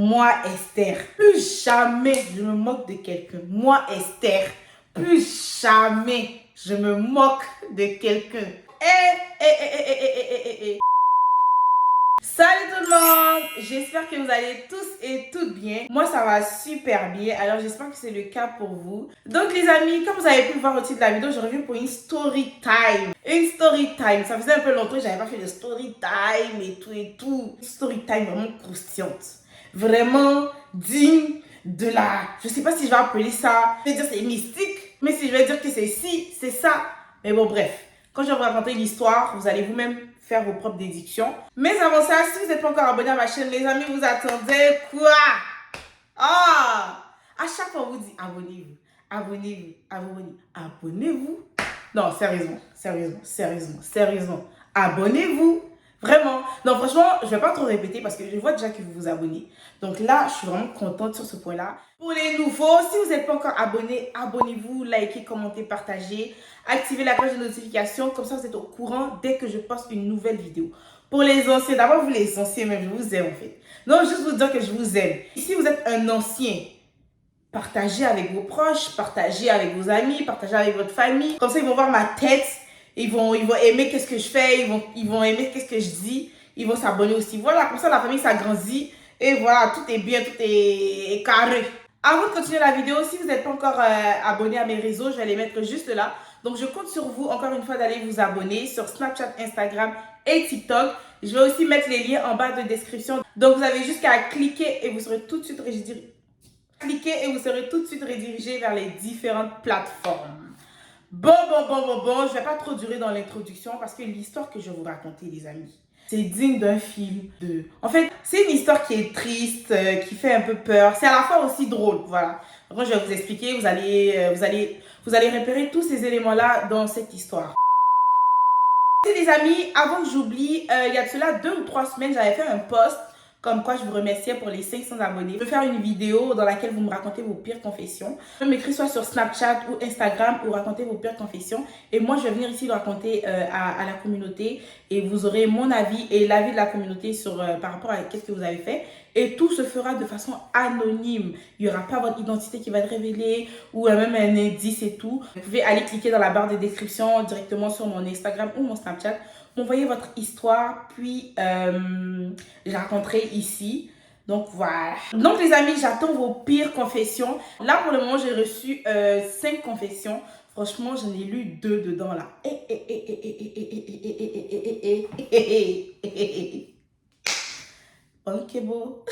Moi, Esther, plus jamais je me moque de quelqu'un. Moi, Esther, plus jamais je me moque de quelqu'un. Salut tout le monde, j'espère que vous allez tous et toutes bien. Moi ça va super bien, alors j'espère que c'est le cas pour vous. Donc les amis, comme vous avez pu le voir au titre de la vidéo, je reviens pour une story time. Une story time, ça faisait un peu longtemps que j'avais pas fait de story time et tout. Une story time vraiment croustillante, vraiment digne de la... Je sais pas si je vais appeler ça, je vais dire c'est mystique, mais si je vais dire que c'est si, c'est ça. Mais bon bref, quand je vais vous raconter l'histoire, vous allez vous-même faire vos propres déductions. Mais avant ça, si vous n'êtes pas encore abonné à ma chaîne, les amis, vous attendez quoi? Ah! À chaque fois, on vous dit abonnez-vous, abonnez-vous, abonnez-vous. Non, sérieusement. Abonnez-vous. Vraiment. Non, franchement, je ne vais pas trop répéter parce que je vois déjà que vous vous abonnez. Donc là, je suis vraiment contente sur ce point-là. Pour les nouveaux, si vous n'êtes pas encore abonné, abonnez-vous, likez, commentez, partagez. Activez la cloche de notification. Comme ça, vous êtes au courant dès que je poste une nouvelle vidéo. Pour les anciens, d'abord, vous les anciens, même, je vous aime en fait. Non, juste vous dire que je vous aime. Si vous êtes un ancien, partagez avec vos proches, partagez avec vos amis, partagez avec votre famille. Comme ça, ils vont voir ma tête. Ils vont aimer qu'est-ce que je fais, ils vont aimer qu'est-ce que je dis, ils vont s'abonner aussi. Voilà, comme ça la famille s'agrandit et voilà, tout est bien, tout est carré. Avant de continuer la vidéo, si vous n'êtes pas encore abonné à mes réseaux, je vais les mettre juste là. Donc je compte sur vous encore une fois d'aller vous abonner sur Snapchat, Instagram et TikTok. Je vais aussi mettre les liens en bas de description. Donc vous avez juste qu'à cliquer et vous serez tout de suite redirigé. Cliquez et vous serez tout de suite redirigé vers les différentes plateformes. Bon, je vais pas trop durer dans l'introduction parce que l'histoire que je vais vous raconter, les amis, c'est digne d'un film de... En fait, c'est une histoire qui est triste, qui fait un peu peur. C'est à la fois aussi drôle, voilà. Donc, je vais vous expliquer, vous allez repérer tous ces éléments-là dans cette histoire. Les amis, avant que j'oublie, il y a de cela 2 ou 3 semaines, j'avais fait un post comme quoi je vous remerciais pour les 500 abonnés. Je vais faire une vidéo dans laquelle vous me racontez vos pires confessions. Vous pouvez m'écrire soit sur Snapchat ou Instagram ou raconter vos pires confessions. Et moi, je vais venir ici le raconter à la communauté. Et vous aurez mon avis et l'avis de la communauté sur, par rapport à qu'est-ce que vous avez fait. Et tout se fera de façon anonyme. Il n'y aura pas votre identité qui va être révélée ou même un indice et tout. Vous pouvez aller cliquer dans la barre de description directement sur mon Instagram ou mon Snapchat. M'envoyez votre histoire, puis je la raconterai ici. Donc voilà. Donc les amis, j'attends vos pires confessions. Là pour le moment, j'ai reçu 5 confessions. Franchement, j'en ai lu 2 dedans là. Ok, beau.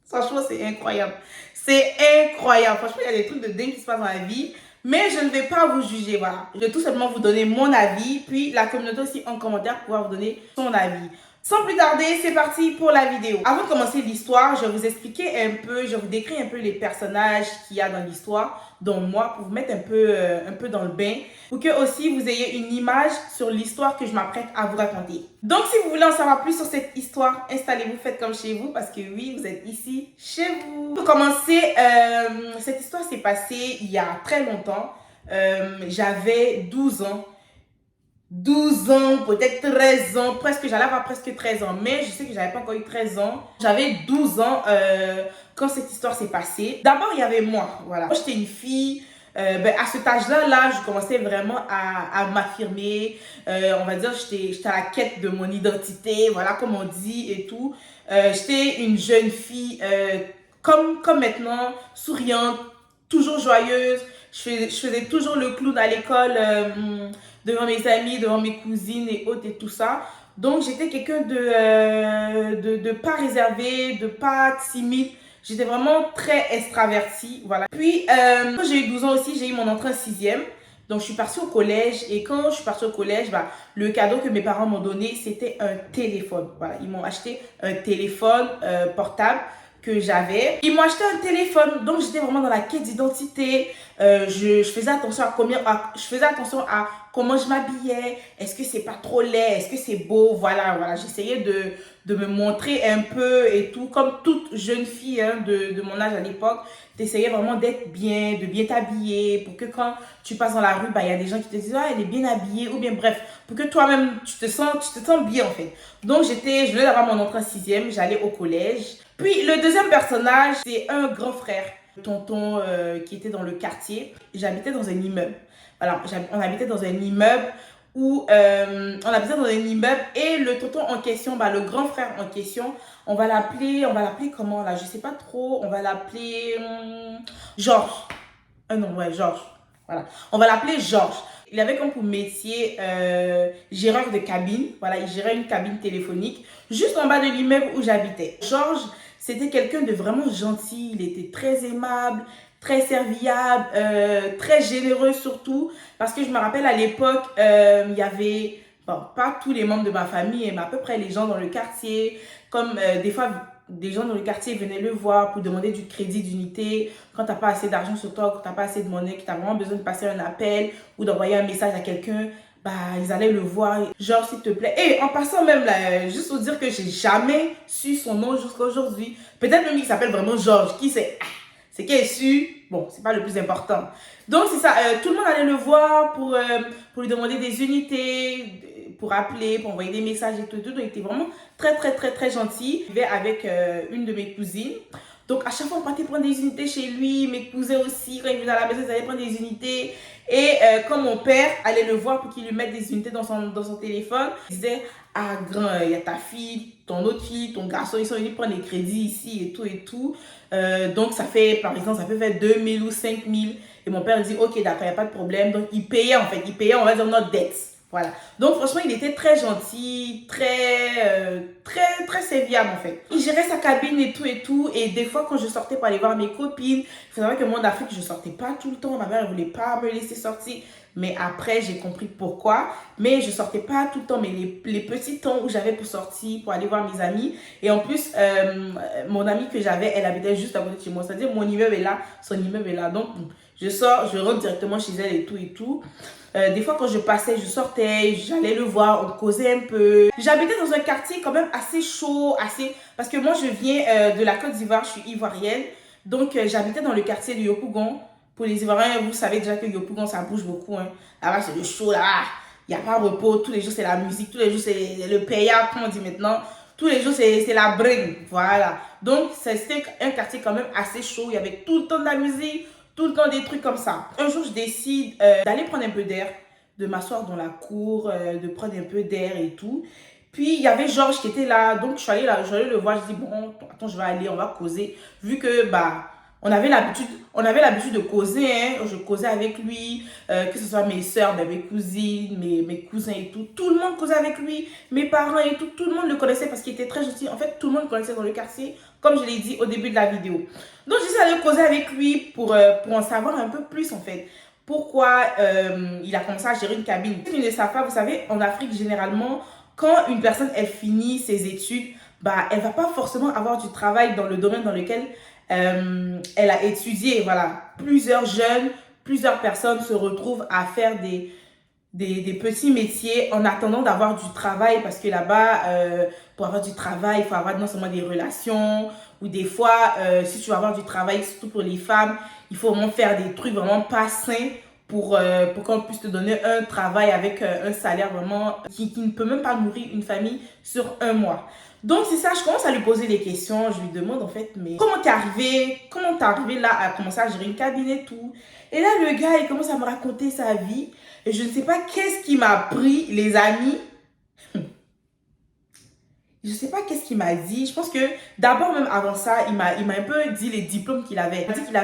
Franchement, c'est incroyable. C'est incroyable. Franchement, il y a des trucs de dingue qui se passent dans la vie. Mais je ne vais pas vous juger, voilà. Je vais tout simplement vous donner mon avis, puis la communauté aussi en commentaire pour pouvoir vous donner son avis. Sans plus tarder, c'est parti pour la vidéo. Avant de commencer l'histoire, je vais vous expliquer un peu, je vais vous décrire un peu les personnages qu'il y a dans l'histoire, dont moi, pour vous mettre un peu dans le bain, pour que aussi vous ayez une image sur l'histoire que je m'apprête à vous raconter. Donc, si vous voulez en savoir plus sur cette histoire, installez-vous, faites comme chez vous, parce que oui, vous êtes ici, chez vous. Pour commencer, cette histoire s'est passée il y a très longtemps. J'avais 12 ans. 12 ans, peut-être 13 ans, presque, j'allais avoir presque 13 ans, mais je sais que j'avais pas encore eu 13 ans. J'avais 12 ans quand cette histoire s'est passée. D'abord, il y avait moi, voilà. Moi, j'étais une fille, à cet âge-là, je commençais vraiment à m'affirmer. On va dire, j'étais à la quête de mon identité, voilà, comme on dit et tout. J'étais une jeune fille, comme maintenant, souriante, toujours joyeuse. Je faisais toujours le clown à l'école, devant mes amis, devant mes cousines et autres et tout ça. Donc, j'étais quelqu'un de pas réservé, de pas timide. J'étais vraiment très extravertie, voilà. Puis, quand j'ai eu 12 ans aussi, j'ai eu mon entrée en 6e. Donc, je suis partie au collège. Et quand je suis partie au collège, le cadeau que mes parents m'ont donné, c'était un téléphone. Voilà, ils m'ont acheté un téléphone portable que j'avais. Ils m'ont acheté un téléphone, donc j'étais vraiment dans la quête d'identité. Je faisais attention à comment je m'habillais, est-ce que c'est pas trop laid, est-ce que c'est beau, voilà, j'essayais de me montrer un peu et tout, comme toute jeune fille hein, de mon âge à l'époque, t'essayais vraiment d'être bien, de bien t'habiller, pour que quand tu passes dans la rue, bah, il y a des gens qui te disent, ah, elle est bien habillée, ou bien bref, pour que toi-même, tu te sens bien en fait. Donc je venais d'avoir mon entrée en sixième, j'allais au collège. Puis le deuxième personnage, c'est un grand frère, tonton qui était dans le quartier. J'habitais dans un immeuble. Voilà, on habitait dans un immeuble où et le tonton en question, bah, le grand frère en question, on va l'appeler comment là, je sais pas trop, on va l'appeler Georges. Non, ouais, Georges. Voilà, on va l'appeler Georges. Il avait comme pour métier géreur de cabine. Voilà, il gérait une cabine téléphonique juste en bas de l'immeuble où j'habitais. Georges, c'était quelqu'un de vraiment gentil. Il était très aimable, très serviable, très généreux surtout. Parce que je me rappelle à l'époque, il y avait, bon, pas tous les membres de ma famille, mais à peu près les gens dans le quartier. Comme des fois, des gens dans le quartier venaient le voir pour demander du crédit d'unité. Quand tu n'as pas assez d'argent sur toi, quand tu n'as pas assez de monnaie, que tu as vraiment besoin de passer un appel ou d'envoyer un message à quelqu'un, bah, ils allaient le voir. Genre, s'il te plaît. Et en passant même là, juste pour dire que j'ai jamais su son nom jusqu'à aujourd'hui. Peut-être même qu'il s'appelle vraiment Georges. Qui sait? C'est qui est su. Bon, c'est pas le plus important. Donc, c'est ça. Tout le monde allait le voir pour lui demander des unités, pour appeler, pour envoyer des messages et tout. Donc, il était vraiment très gentil. Il vivait avec une de mes cousines. Donc, à chaque fois, on partait prendre des unités chez lui. Mes cousins aussi, quand ils venaient à la maison, ils allaient prendre des unités. Et quand mon père allait le voir pour qu'il lui mette des unités dans son téléphone, il disait, ah grand, il y a ta fille, ton autre fille, ton garçon, ils sont venus prendre des crédits ici et tout et tout. Donc ça fait, par exemple, ça peut faire 2000 ou 5000. Et mon père dit, ok d'accord, il n'y a pas de problème. Donc il payait en fait, on va dire notre dette. Voilà. Donc franchement, il était très gentil, très serviable en fait. Il gérait sa cabine et tout. Et des fois, quand je sortais pour aller voir mes copines, il faut savoir que moi d'Afrique, je sortais pas tout le temps. Ma mère ne voulait pas me laisser sortir. Mais après, j'ai compris pourquoi. Mais je sortais pas tout le temps. Mais les petits temps où j'avais pour sortir, pour aller voir mes amis. Et en plus, mon amie que j'avais, elle habitait juste à côté de chez moi. C'est-à-dire, mon immeuble est là, son immeuble est là. Donc, je sors, je rentre directement chez elle et tout. Des fois, quand je passais, je sortais, j'allais le voir, on causait un peu. J'habitais dans un quartier quand même assez chaud, parce que moi, je viens de la Côte d'Ivoire, je suis ivoirienne. Donc, j'habitais dans le quartier de Yopougon. Pour les Ivoiriens, vous savez déjà que Yopougon, ça bouge beaucoup. Hein. Là-bas, c'est le chaud, là. Il n'y a pas de repos. Tous les jours, c'est la musique. Tous les jours, c'est le paya, comme on dit maintenant. Tous les jours, c'est la bringue. Voilà. Donc, c'était un quartier quand même assez chaud. Il y avait tout le temps de la musique. Tout le temps des trucs comme ça. Un jour, je décide d'aller prendre un peu d'air, de m'asseoir dans la cour, de prendre un peu d'air et tout. Puis, il y avait Georges qui était là. Donc, je suis allée le voir. Je dis, bon, attends, je vais aller, on va causer. Vu que, bah, on avait l'habitude de causer. Hein. Je causais avec lui, que ce soit mes soeurs, mes cousines, mes cousins et tout. Tout le monde causait avec lui. Mes parents et tout. Tout le monde le connaissait parce qu'il était très gentil. En fait, tout le monde le connaissait dans le quartier, comme je l'ai dit au début de la vidéo. Donc, je suis allée causer avec lui pour en savoir un peu plus, en fait. Pourquoi il a commencé à gérer une cabine. Si vous ne savez pas, vous savez, en Afrique, généralement, quand une personne, elle finit ses études, bah, elle ne va pas forcément avoir du travail dans le domaine dans lequel elle a étudié. Voilà. Plusieurs personnes se retrouvent à faire des petits métiers en attendant d'avoir du travail, parce que là-bas, pour avoir du travail, il faut avoir non seulement des relations, ou des fois, si tu veux avoir du travail, surtout pour les femmes, il faut vraiment faire des trucs vraiment pas sains pour qu'on puisse te donner un travail avec un salaire vraiment qui ne peut même pas nourrir une famille sur un mois. Donc c'est ça, je commence à lui poser des questions, je lui demande en fait, mais comment t'es arrivé là à commencer à gérer une cabine et tout. Et là le gars, il commence à me raconter sa vie. Et je ne sais pas qu'est-ce qui m'a pris, les amis. Je ne sais pas qu'est-ce qu'il m'a dit. Je pense que d'abord, même avant ça, il m'a un peu dit les diplômes qu'il avait. Il m'a dit qu'il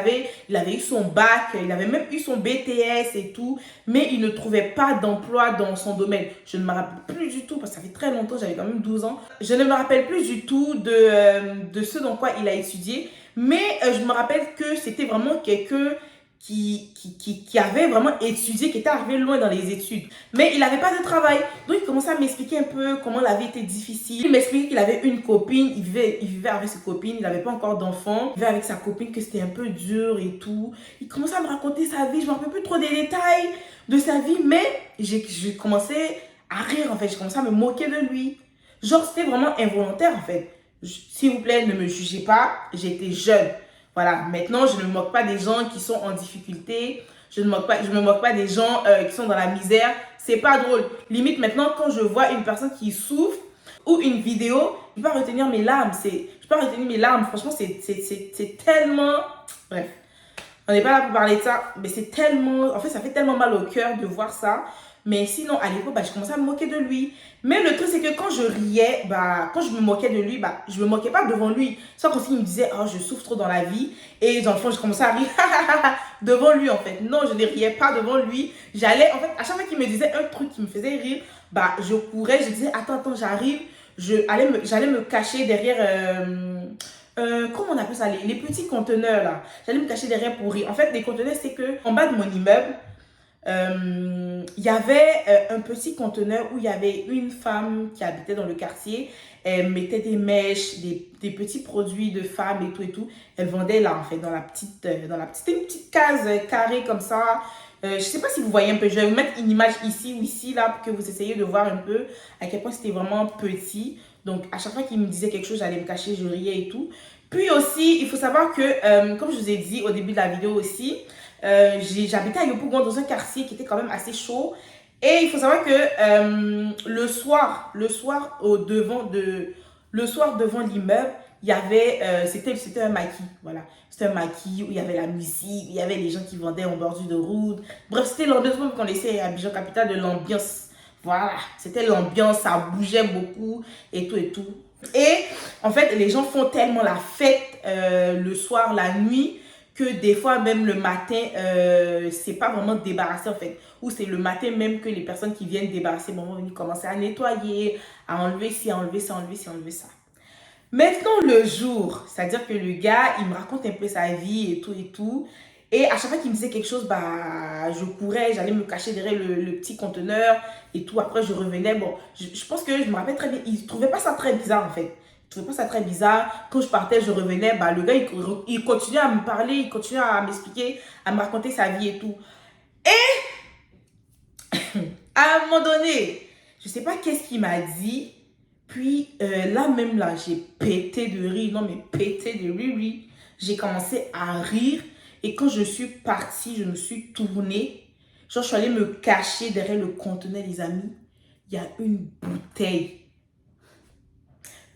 avait eu son bac, il avait même eu son BTS et tout, mais il ne trouvait pas d'emploi dans son domaine. Je ne me rappelle plus du tout, parce que ça fait très longtemps, j'avais quand même 12 ans. Je ne me rappelle plus du tout de ce dans quoi il a étudié, mais je me rappelle que c'était vraiment quelqu'un qui avait vraiment étudié, qui était arrivé loin dans les études. Mais il n'avait pas de travail. Donc, il commençait à m'expliquer un peu comment la vie était difficile. Il m'expliquait qu'il avait une copine, il vivait avec ses copines, il n'avait pas encore d'enfants. Il vivait avec sa copine, que c'était un peu dur et tout. Il commençait à me raconter sa vie. Je ne me rappelle plus trop des détails de sa vie, mais j'ai commencé à rire, en fait. J'ai commencé à me moquer de lui. Genre, c'était vraiment involontaire, en fait. S'il vous plaît, ne me jugez pas. J'étais jeune. Voilà, maintenant, je ne me moque pas des gens qui sont en difficulté. Je ne me moque pas des gens qui sont dans la misère. C'est pas drôle. Limite, maintenant, quand je vois une personne qui souffre ou une vidéo, je peux pas retenir mes larmes. Je peux pas retenir mes larmes. Franchement, c'est tellement... Bref, on n'est pas là pour parler de ça. Mais c'est tellement... En fait, ça fait tellement mal au cœur de voir ça. Mais sinon, à l'époque, je commençais à me moquer de lui. Mais le truc, c'est que quand je riais, quand je me moquais de lui, je me moquais pas devant lui. Soit comme s'il me disait, oh, je souffre trop dans la vie. Et dans le fond, je commençais à rire devant lui, en fait. Non, je ne riais pas devant lui. J'allais, en fait, à chaque fois qu'il me disait un truc qui me faisait rire, je courais, je disais, attends, j'arrive. J'allais me cacher derrière... comment on appelle ça, les petits conteneurs, là. J'allais me cacher derrière pour rire. En fait, les conteneurs, c'est que en bas de mon immeuble, il y avait un petit conteneur où il y avait une femme qui habitait dans le quartier. Elle mettait des mèches, des petits produits de femmes et tout et tout. Elle vendait là, en fait, dans la petite une petite case carrée comme ça. Je ne sais pas si vous voyez un peu. Je vais vous mettre une image ici ou ici, là, pour que vous essayiez de voir un peu à quel point c'était vraiment petit. Donc, à chaque fois qu'il me disait quelque chose, j'allais me cacher, je riais et tout. Puis aussi, il faut savoir que, comme je vous ai dit au début de la vidéo aussi, j'habitais à Yopougon dans un quartier qui était quand même assez chaud. Et il faut savoir que le soir devant l'immeuble, il y avait, c'était un maquis, voilà. C'était un maquis où il y avait la musique, il y avait les gens qui vendaient en bordure de route. Bref, c'était l'ambiance, même qu'on laissait à Abidjan Capitale, de l'ambiance. Voilà, c'était l'ambiance, ça bougeait beaucoup et tout et tout. Et en fait, les gens font tellement la fête le soir, la nuit, que des fois, même le matin, c'est pas vraiment débarrassé en fait. Ou c'est le matin même que les personnes qui viennent débarrasser vont venir commencer à nettoyer, à enlever ci, à enlever ça, enlever ci, enlever ça. Maintenant, le jour, c'est-à-dire que le gars, il me raconte un peu sa vie et tout et tout. Et à chaque fois qu'il me disait quelque chose, je courais, j'allais me cacher derrière le petit conteneur et tout. Après, je revenais. Bon, je pense que je me rappelle très bien. Il ne trouvait pas ça très bizarre en fait. Il trouvait pas ça très bizarre. Quand je partais, je revenais. Le gars, il continuait à me parler, il continuait à m'expliquer, à me raconter sa vie et tout. À un moment donné, je ne sais pas qu'est-ce qu'il m'a dit. Puis là, j'ai pété de rire. Non, mais pété de rire, oui. J'ai commencé à rire. Et quand je suis partie, je me suis tournée. Genre, je suis allée me cacher derrière le conteneur, les amis. Il y a une bouteille.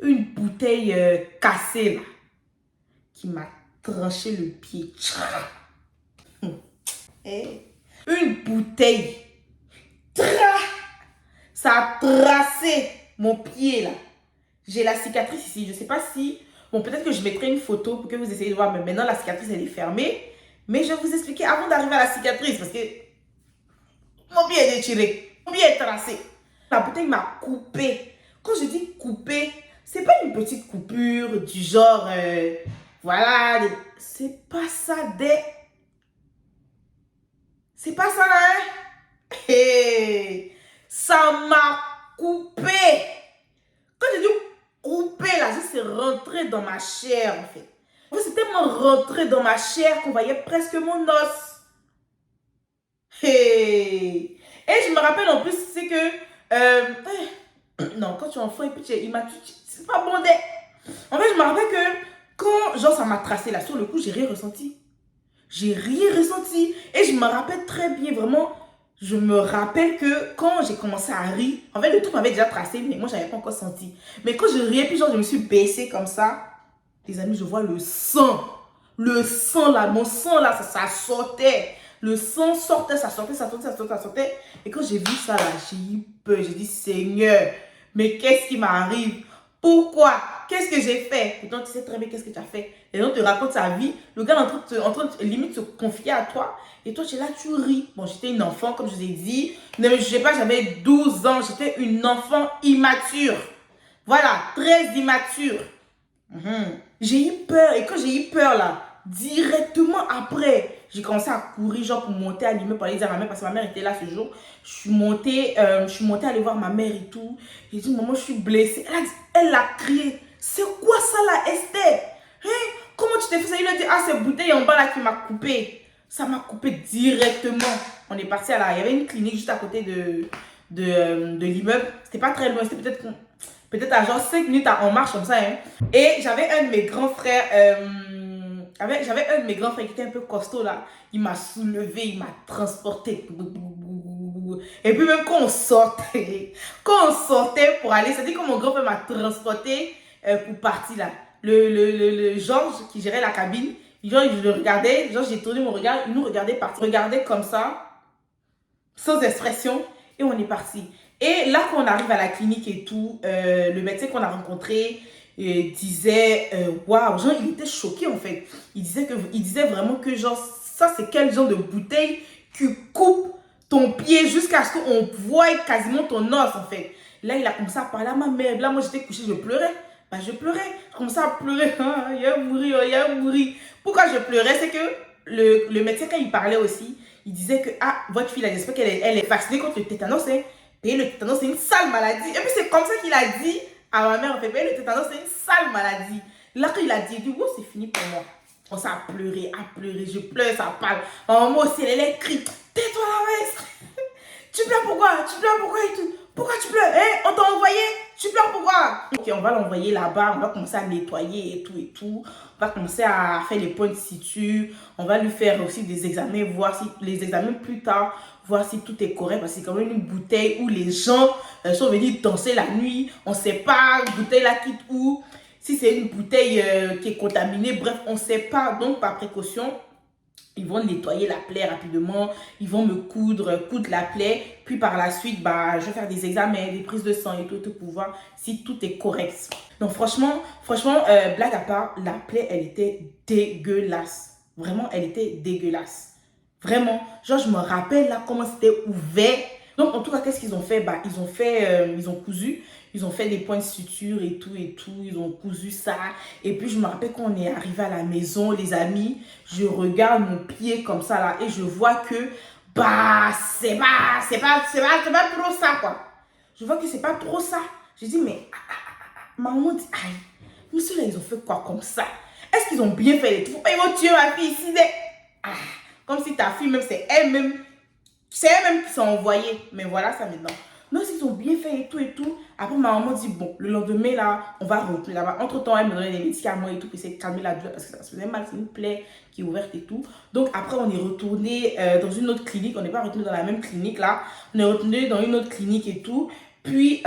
Une bouteille cassée, là. Qui m'a tranché le pied. Une bouteille. Ça a tracé mon pied, là. J'ai la cicatrice ici. Je ne sais pas si... Bon, peut-être que je mettrai une photo pour que vous essayiez de voir. Mais maintenant, la cicatrice, elle est fermée. Mais je vais vous expliquer avant d'arriver à la cicatrice. Parce que mon pied est déchiré. Mon pied est tracé. La bouteille m'a coupé. Quand je dis coupé, c'est pas une petite coupure du genre... voilà. C'est pas ça C'est pas ça, hein? Hey, ça m'a coupé. Quand je dis coupé, là, c'est rentré dans ma chair, en fait. C'est tellement rentré dans ma chair qu'on voyait presque mon os. Hey. Et je me rappelle en plus, c'est que... non, quand tu es enfant, et puis c'est pas bon. En fait, je me rappelle que quand, genre, ça m'a tracé là, sur le coup, j'ai rien ressenti. J'ai rien ressenti. Et je me rappelle très bien, vraiment, je me rappelle que quand j'ai commencé à rire, en fait, le truc m'avait déjà tracé, mais moi, je n'avais pas encore senti. Mais quand je riais, puis genre, je me suis baissée comme ça, les amis, je vois le sang. Le sang là, mon sang là, ça sortait. Le sang sortait, ça sortait, ça sortait, ça sortait, ça sortait. Et quand j'ai vu ça là, j'ai eu peur. J'ai dit, Seigneur, mais qu'est-ce qui m'arrive? Pourquoi? Qu'est-ce que j'ai fait? Pourtant, tu sais très bien qu'est-ce que tu as fait. Et donc, te raconte sa vie. Le gars est en train de limite se confier à toi. Et toi, tu es là, tu ris. Bon, j'étais une enfant, comme je vous ai dit. Ne me jugez pas, j'avais 12 ans. J'étais une enfant immature. Voilà, très immature. J'ai eu peur. Et quand j'ai eu peur, là, directement après, j'ai commencé à courir, genre pour monter à l'immeuble pour aller dire à ma mère, parce que ma mère était là ce jour. Je suis montée aller voir ma mère et tout. J'ai dit, maman, je suis blessée. Elle a crié, c'est quoi ça là, Esther? Hein? Comment tu t'es fait ça? Il a dit, ah, c'est bouteille en bas là qui m'a coupé. Ça m'a coupé directement. On est parti à la... Il y avait une clinique juste à côté de l'immeuble. C'était pas très loin, c'était peut-être à genre 5 minutes en marche comme ça. Hein. Et j'avais un de mes grands frères, j'avais un de mes grands frères qui était un peu costaud là. Il m'a soulevé, il m'a transporté. Et puis même quand on sortait pour aller, c'est-à-dire que mon grand frère m'a transporté pour partir là. Le Georges qui gérait la cabine, genre je le regardais, genre j'ai tourné mon regard, il nous regardait partir. Regardait comme ça, sans expression, et on est parti. Et là, quand on arrive à la clinique et tout, le médecin qu'on a rencontré disait, waouh, genre, il était choqué en fait. Il disait vraiment que, genre, ça, c'est quel genre de bouteille qui coupe ton pied jusqu'à ce qu'on voie quasiment ton os en fait. Là, il a commencé à parler à ma mère. Là, moi, j'étais couchée, je pleurais. Bah, je pleurais. Je commençais à pleurer. Il a mouru, il a mouru. Pourquoi je pleurais? C'est que le médecin, quand il parlait aussi, il disait que, ah, votre fille, j'espère qu'elle est vaccinée contre le tétanos. Hein. Et le tétanos, c'est une sale maladie. Et puis, c'est comme ça qu'il a dit à ma mère, en fait, mais le tétanos, c'est une sale maladie. Là, quand il a dit, oh, c'est fini pour moi. On s'est à pleurer, je pleure, ça parle. Maman aussi, elle crie, tais-toi la veste. Tu pleures pourquoi? Tu pleures pourquoi et tout? Pourquoi tu pleures? Hein? On t'a envoyé? Tu pleures pourquoi? Ok, on va l'envoyer là-bas, on va commencer à nettoyer et tout et tout. On va commencer à faire les points de suture. On va lui faire aussi des examens, voir si les examens plus tard, voir si tout est correct. Parce que c'est quand même une bouteille où les gens sont venus danser la nuit. On ne sait pas, bouteille là quitte où. Si c'est une bouteille qui est contaminée, bref, on ne sait pas. Donc, par précaution, ils vont nettoyer la plaie rapidement. Ils vont me coudre la plaie. Puis par la suite, bah, je vais faire des examens, des prises de sang et tout pour voir si tout est correct. Donc, franchement, blague à part, la plaie, elle était dégueulasse. Vraiment, elle était dégueulasse. Vraiment. Genre, je me rappelle là comment c'était ouvert. Donc, en tout cas, qu'est-ce qu'ils ont fait? Bah, ils ont cousu. Ils ont fait des points de suture et tout. Ils ont cousu ça. Et puis, je me rappelle quand on est arrivé à la maison, les amis, je regarde mon pied comme ça là et je vois que, bah, c'est pas trop ça, quoi. Je vois que c'est pas trop ça. Je dis, mais, ma maman dit, aïe, monsieur là, ils ont fait quoi comme ça? Est-ce qu'ils ont bien fait les trucs? Ils vont tuer ma fille ici, comme si ta fille, même, c'est elle-même qui sont envoyées. Mais voilà ça maintenant. Non, s'ils ont bien fait et tout. Après, ma maman dit, bon, le lendemain, là, on va retourner là-bas. Entre-temps, elle me donnait des médicaments et tout pour essayer de calmer la douleur parce que ça se faisait mal. C'est une plaie qui est ouverte et tout. Donc, après, on est retourné dans une autre clinique. On n'est pas retourné dans la même clinique, là. On est retourné dans une autre clinique et tout. Puis,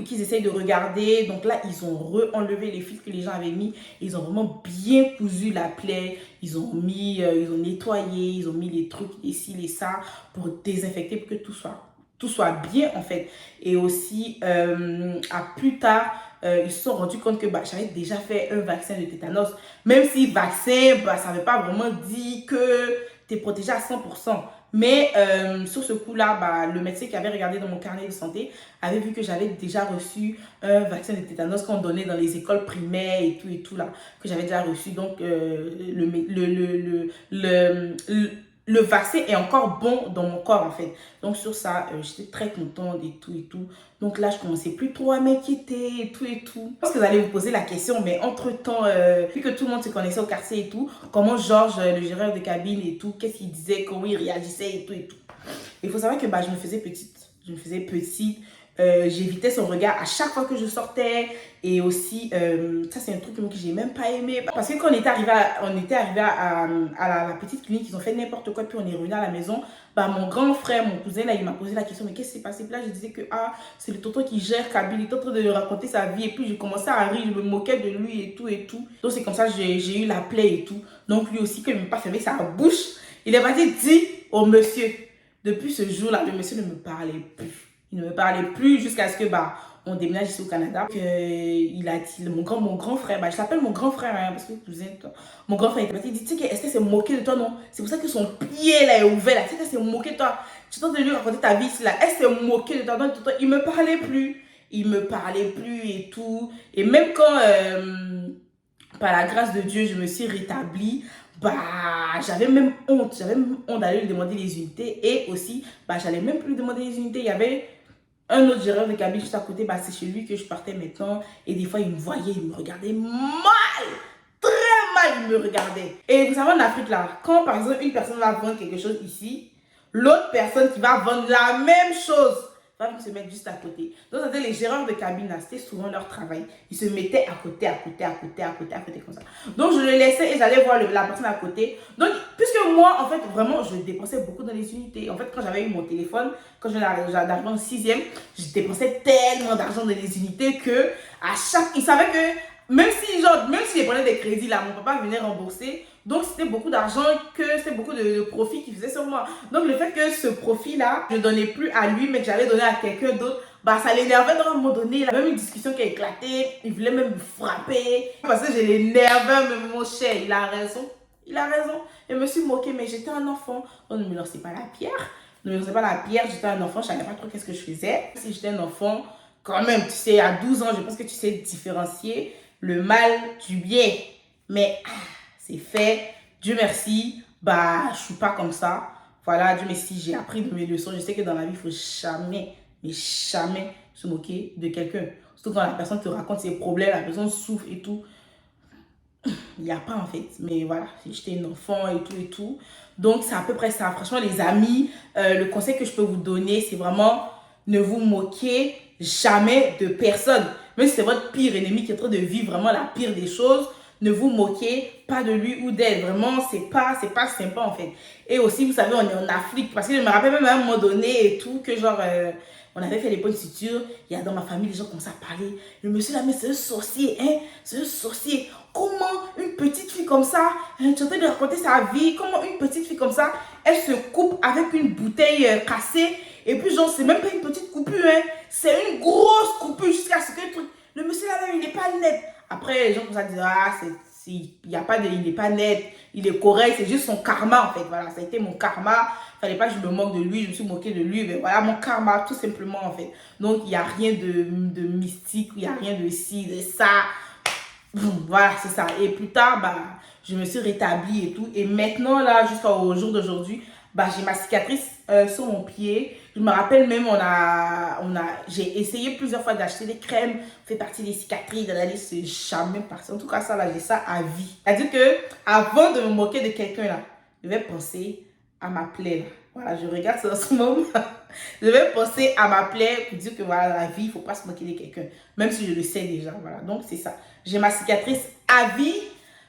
qu'ils essayent de regarder. Donc là, ils ont enlevé les fils que les gens avaient mis. Ils ont vraiment bien cousu la plaie. Ils ont nettoyé. Ils ont mis les trucs ici, les ça pour désinfecter pour que tout soit bien en fait. Et aussi à plus tard ils se sont rendus compte que bah, j'avais déjà fait un vaccin de tétanos, même si vaccin bah, ça ne veut pas vraiment dire que tu es protégé à 100%, mais sur ce coup là bah, le médecin qui avait regardé dans mon carnet de santé avait vu que j'avais déjà reçu un vaccin de tétanos qu'on donnait dans les écoles primaires et tout là, que j'avais déjà reçu. Donc le vaccin est encore bon dans mon corps en fait. Donc sur ça, j'étais très contente et tout. Donc là, je commençais plus trop à m'inquiéter et tout. Je pense que vous allez vous poser la question, mais entre-temps, vu que tout le monde se connaissait au quartier et tout, comment Georges, le géreur de cabine et tout, qu'est-ce qu'il disait, comment il réagissait et tout. Il faut savoir que bah, je me faisais petite. J'évitais son regard à chaque fois que je sortais. Et aussi, ça c'est un truc que j'ai même pas aimé. Parce que quand on était arrivé à la petite clinique, ils ont fait n'importe quoi. Puis on est revenu à la maison. Bah, mon grand frère, mon cousin, là, il m'a posé la question, mais qu'est-ce qui s'est passé? Puis là, je disais que c'est le tonton qui gère Kabyle. Il est en train de raconter sa vie. Et puis, j'ai commencé à rire, je me moquais de lui et tout. Donc, c'est comme ça que j'ai eu la plaie et tout. Donc, lui aussi, quand il m'a pas fermé sa bouche, il est parti dire au monsieur. Depuis ce jour-là, le monsieur ne me parlait plus. Il ne me parlait plus jusqu'à ce que bah, on déménage ici au Canada. Il a dit, mon grand frère, bah, je l'appelle mon grand frère, hein, parce que cousin, mon grand frère était parti, il dit, tu sais qu'Esther s'est moquée de toi, non? C'est pour ça que son pied là est ouvert, là. Tu sais qu'elle s'est moquée de toi. Tu t'entends de lui raconter ta vie ici, là. Elle s'est moquée de toi. Donc, il me parlait plus. Il me parlait plus et tout. Et même par la grâce de Dieu, je me suis rétablie. Bah, j'avais même honte d'aller lui demander les unités. Et aussi, bah, j'allais même plus lui demander les unités. Il y avait un autre gérant de cabine juste à côté, bah, c'est chez lui que je partais maintenant. Et des fois, il me voyait, il me regardait mal. Très mal, il me regardait. Et vous savez, en Afrique, là, quand par exemple, une personne va vendre quelque chose ici, l'autre personne qui va vendre la même chose va se mettre juste à côté. Donc, c'était les gérants de cabine, là, c'était souvent leur travail. Ils se mettaient à côté, comme ça. Donc, je le laissais et j'allais voir la personne à côté. Donc, puisque moi, en fait, vraiment, je dépensais beaucoup dans les unités. En fait, quand j'avais eu mon téléphone, quand j'arrivais en 6e, je dépensais tellement d'argent dans les unités que à chaque... Ils savaient que même si je prenais des crédits, là, mon papa venait rembourser. Donc, c'était beaucoup d'argent, c'était beaucoup de profit qu'il faisait sur moi. Donc, le fait que ce profit-là, je ne donnais plus à lui, mais que j'allais donner à quelqu'un d'autre, bah, ça l'énervait dans un moment donné. Il a même une discussion qui a éclaté. Il voulait même me frapper. Parce que je l'énervais, mais mon cher, il a raison. Il a raison. Je me suis moquée, mais j'étais un enfant. On ne me lançait pas la pierre. Ne me lancez pas la pierre, j'étais un enfant, je ne savais pas trop qu'est-ce que je faisais. Si j'étais un enfant, quand même, tu sais, à 12 ans, je pense que tu sais différencier le mal du bien. Mais c'est fait, Dieu merci, bah, je ne suis pas comme ça. Voilà, Dieu merci, j'ai appris de mes leçons. Je sais que dans la vie, il ne faut jamais, mais jamais se moquer de quelqu'un. Surtout quand la personne te raconte ses problèmes, la personne souffre et tout. Il n'y a pas en fait, mais voilà, j'étais un enfant et tout. Donc c'est à peu près ça. Franchement les amis, le conseil que je peux vous donner, c'est vraiment ne vous moquez jamais de personne. Même si c'est votre pire ennemi qui est en train de vivre vraiment la pire des choses, ne vous moquez pas de lui ou d'elle. Vraiment, c'est pas sympa en fait. Et aussi, vous savez, on est en Afrique. Parce que je me rappelle même à un moment donné et tout, que genre, on avait fait les bonnes sutures. Il y a dans ma famille, les gens commencent à parler. Le monsieur là, mais c'est un sorcier, hein? C'est un sorcier. Comment une petite fille comme ça, hein, tu es en train de raconter sa vie, comment une petite fille comme ça, elle se coupe avec une bouteille cassée. Et puis genre, c'est même pas une petite coupure, hein? C'est une grosse coupure jusqu'à ce que le truc... Le monsieur là, même, il n'est pas net. Après, les gens comme ça disent, ah, il n'est pas net, il est correct, c'est juste son karma en fait. Voilà, ça a été mon karma. Fallait pas que je me moque de lui, je me suis moquée de lui. Mais voilà, mon karma, tout simplement en fait. Donc, il n'y a rien de mystique, il n'y a rien de ci, de ça. Voilà, c'est ça. Et plus tard, bah, je me suis rétablie et tout. Et maintenant, là, jusqu'au jour d'aujourd'hui, bah, j'ai ma cicatrice sur mon pied. Je me rappelle même, j'ai essayé plusieurs fois d'acheter des crèmes, fait partie des cicatrices, de la liste, c'est jamais parti. En tout cas, ça, là, j'ai ça à vie. C'est-à-dire que, avant de me moquer de quelqu'un, là, je vais penser à ma plaie, là. Voilà, je regarde ça en ce moment. Je vais penser à ma plaie pour dire que, voilà, dans la vie, il ne faut pas se moquer de quelqu'un. Même si je le sais déjà, voilà. Donc, c'est ça. J'ai ma cicatrice à vie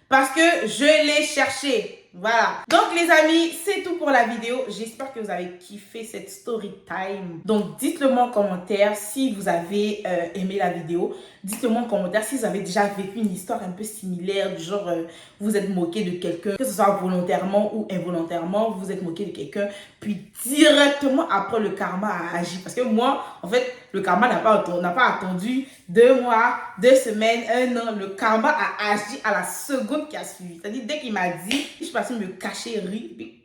parce que je l'ai cherchée. Voilà. Donc les amis, c'est tout pour la vidéo. J'espère que vous avez kiffé cette story time. Donc dites-le moi en commentaire si vous avez aimé la vidéo. Dites-le moi en commentaire si vous avez déjà vécu une histoire un peu similaire. Du genre, vous êtes moqué de quelqu'un. Que ce soit volontairement ou involontairement, vous êtes moqué de quelqu'un. Puis directement après, le karma a agi. Parce que moi, en fait, le karma n'a pas attendu 2 mois, 2 semaines, 1 an. Le karma a agi à la seconde qui a suivi. C'est-à-dire, dès qu'il m'a dit, je suis partie me cacher, rire, puis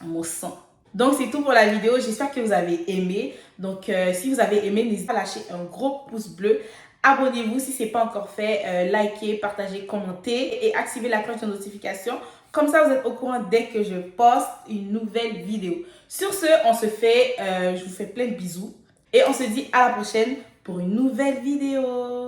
mon sang. Donc, c'est tout pour la vidéo. J'espère que vous avez aimé. Donc, si vous avez aimé, n'hésitez pas à lâcher un gros pouce bleu. Abonnez-vous si ce n'est pas encore fait. Likez, partagez, commentez et activez la cloche de notification. Comme ça, vous êtes au courant dès que je poste une nouvelle vidéo. Sur ce, je vous fais plein de bisous. Et on se dit à la prochaine pour une nouvelle vidéo.